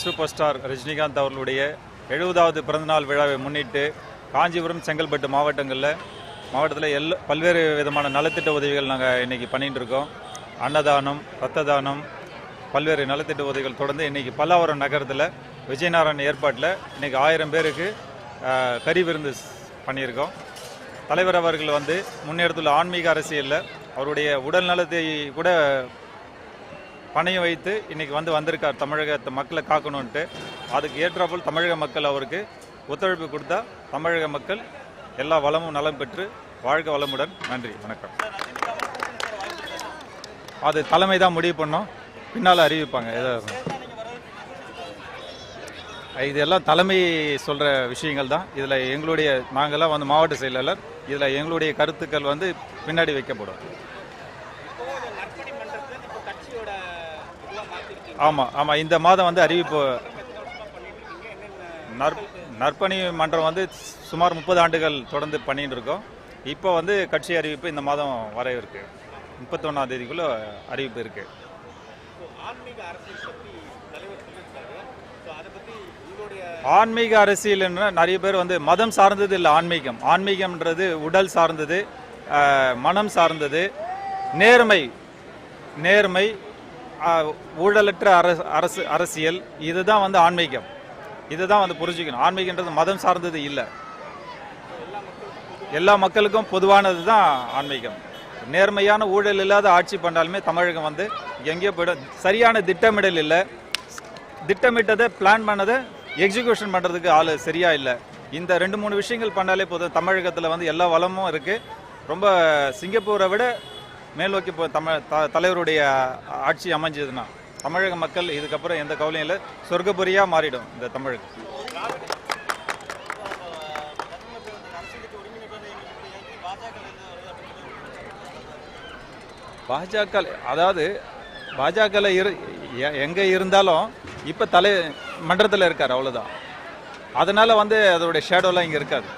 Super star Rajinikanth அவர்களுடைய 70வது பிறந்தநாள் விழாவை முன்னிட்டு காஞ்சிபுரம், செங்கல்பட்டு மாவட்டத்தில் பல்வேறு விதமான நலத்திட்ட உதவிகள் நாங்கள் இன்றைக்கி பண்ணிகிட்டு இருக்கோம். அன்னதானம், இரத்த தானம், பல்வேறு நலத்திட்ட உதவிகள் தொடர்ந்து இன்றைக்கி பல்லாவரம் நகரத்தில் விஜயநாராயண் ஏற்பாட்டில் இன்றைக்கி 1000 பேருக்கு கறி விருந்து பண்ணியிருக்கோம். தலைவர் அவர்கள் முன்னெடுத்துள்ள ஆன்மீக அரசியலில் அவருடைய உடல் நலத்தை கூட பணையம் வைத்து இன்றைக்கி வந்திருக்கார். தமிழக மக்களை காக்கணுன்ட்டு அதுக்கு ஏற்றாப்போல் தமிழக மக்கள் அவருக்கு ஒத்துழைப்பு கொடுத்தா தமிழக மக்கள் எல்லா வளமும் நலம் பெற்று வாழ்க வளமுடன். நன்றி, வணக்கம். அது தலைமை தான் முடிவு பண்ணோம், பின்னால் அறிவிப்பாங்க. இதெல்லாம் தலைமை சொல்கிற விஷயங்கள் தான். இதில் எங்களுடைய நாங்கள்லாம் மாவட்ட செயலாளர், இதில் எங்களுடைய கருத்துக்கள் பின்னாடி வைக்கப்படும். ஆமாம், இந்த மாதம் அறிவிப்பு. நற்பணி மன்றம் சுமார் 30 ஆண்டுகள் தொடர்ந்து பண்ணிட்டு இருக்கோம். இப்போ கட்சி அறிவிப்பு இந்த மாதம் வர இருக்கு. 31ஆம் தேதிக்குள்ள அறிவிப்பு இருக்கு. ஆன்மீக அரசியல் நிறைய பேர் மதம் சார்ந்தது இல்லை. ஆன்மீகம்ன்றது உடல் சார்ந்தது, மனம் சார்ந்தது, நேர்மை, ஊழலற்ற அரசியல். இதுதான் ஆன்மீகம். இதுதான் புரிஞ்சுக்கணும். ஆன்மீகன்றது மதம் சார்ந்தது இல்லை, எல்லா மக்களுக்கும் பொதுவானது தான் ஆன்மீகம். நேர்மையான ஊழல் இல்லாத ஆட்சி பண்ணாலுமே தமிழகம் எங்கேயோ போய்டும். சரியான திட்டமிடல் இல்லை, திட்டமிட்டதை பிளான் பண்ணதை எக்ஸிக்யூஷன் பண்ணுறதுக்கு ஆள் சரியா இல்லை. இந்த 2-3 விஷயங்கள் பண்ணாலே போதும். தமிழகத்தில் எல்லா வளமும் இருக்குது. ரொம்ப சிங்கப்பூரை விட மேல் நோக்கி தலைவருடைய ஆட்சி அமைஞ்சதுன்னா தமிழக மக்கள் இதுக்கப்புறம் எந்த கவலையும் இல்லை, சொர்க்கபுரியாக மாறிடும் இந்த தமிழகம். பாஜக எங்கே இருந்தாலும் இப்போ மன்றத்தில் இருக்கார், அவ்வளோதான். அதனால் அதோடைய ஷேடோலாம் இங்கே இருக்காது.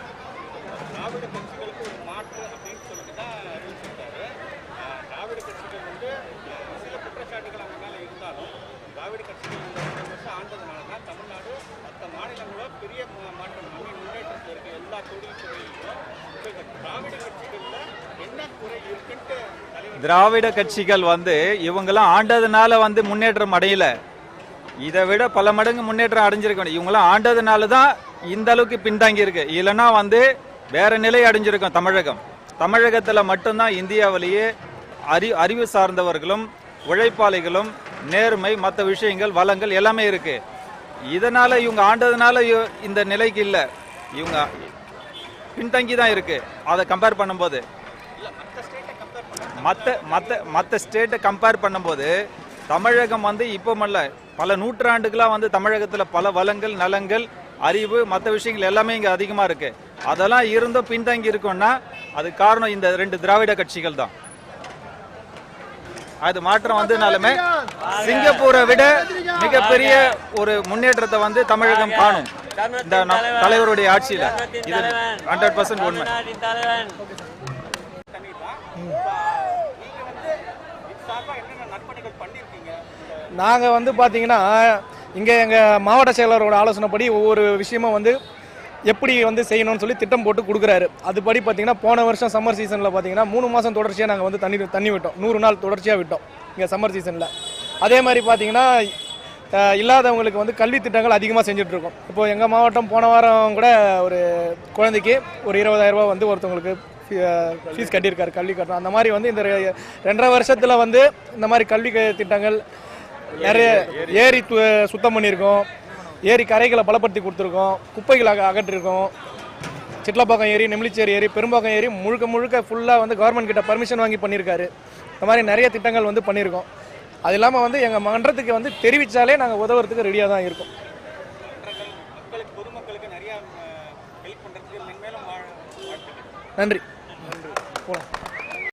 திராவிட கட்சிகள் இவங்கெல்லாம் ஆண்டதுனால முன்னேற்றம் அடையல. இதை விட பல மடங்கு முன்னேற்றம் அடைஞ்சிருக்க. இவங்கெல்லாம் ஆண்டதுனால தான் இந்த அளவுக்கு பின்தாங்கி இருக்கு. இல்லைன்னா வேற நிலை அடைஞ்சிருக்கும் தமிழகம். தமிழகத்தில் மட்டும்தான் இந்தியாவிலேயே அறிவு சார்ந்தவர்களும் உழைப்பாளிகளும் நேர்மை, மற்ற விஷயங்கள், வளங்கள் எல்லாமே இருக்கு. இதனால இவங்க ஆண்டதுனால இந்த நிலைக்கு இல்லை, இவங்க பின்தங்கி தான் இருக்கு. அதை கம்பேர் பண்ணும்போது மற்ற ஸ்டேட்டை கம்பேர் பண்ணும்போது தமிழகம் இப்போமல்ல, பல நூற்றாண்டுகளாக தமிழகத்தில் பல வளங்கள், நலங்கள், அறிவு, மற்ற விஷயங்கள் எல்லாமே இங்கே அதிகமாக இருக்கு. அதெல்லாம் இருந்தும் பின்தங்கி இருக்கும்னா அது காரணம் இந்த 2 திராவிட கட்சிகள் தான். அது மாற்றம் வந்ததுனாலுமே சிங்கப்பூரை விட மிகப்பெரிய ஒரு முன்னேற்றத்தை தமிழகம் காணும் இந்த தலைவருடைய ஆட்சியில். இது 100% உண்மை. நாங்கள் பார்த்தீங்கன்னா இங்கே எங்கள் மாவட்ட செயலரோட ஆலோசனைப்படி ஒவ்வொரு விஷயமும் எப்படி செய்யணும்னு சொல்லி திட்டம் போட்டு கொடுக்குறாரு. அதுபடி பார்த்தீங்கன்னா போன வருஷம் சம்மர் சீசனில் பார்த்தீங்கன்னா 3 மாதம் தொடர்ச்சியாக நாங்கள் தண்ணி விட்டோம். 100 நாள் தொடர்ச்சியாக விட்டோம் இங்கே சம்மர் சீசனில். அதே மாதிரி பார்த்தீங்கன்னா இல்லாதவங்களுக்கு கல்வி திட்டங்கள் அதிகமாக செஞ்சிட்ருக்கோம். இப்போது எங்கள் மாவட்டம் போன வாரம் கூட ஒரு குழந்தைக்கு ஒரு 20,000 ரூபா ஒருத்தவங்களுக்கு ஃபீஸ் கட்டியிருக்காரு, கல்வி கட்டணம். அந்த மாதிரி இந்த 2.5 வருஷத்தில் இந்த மாதிரி கல்வி திட்டங்கள் நிறைய ஏரி சுத்தம் பண்ணியிருக்கோம், ஏரி கரைகளை பலப்படுத்தி கொடுத்துருக்கோம், குப்பைகளை அகற்றிருக்கோம். சிட்லப்பாக்கம் ஏரி, நெமிலிச்சேரி ஏரி, பெரும்பாக்கம் ஏரி முழுக்க ஃபுல்லாக கவர்மெண்ட் கிட்ட பர்மிஷன் வாங்கி பண்ணியிருக்காரு. இந்த மாதிரி நிறைய திட்டங்கள் பண்ணியிருக்கோம். அது இல்லாமல் எங்கள் மன்றத்துக்கு தெரிவித்தாலே நாங்கள் உதவுறதுக்கு ரெடியாக தான் இருக்கோம். நன்றி.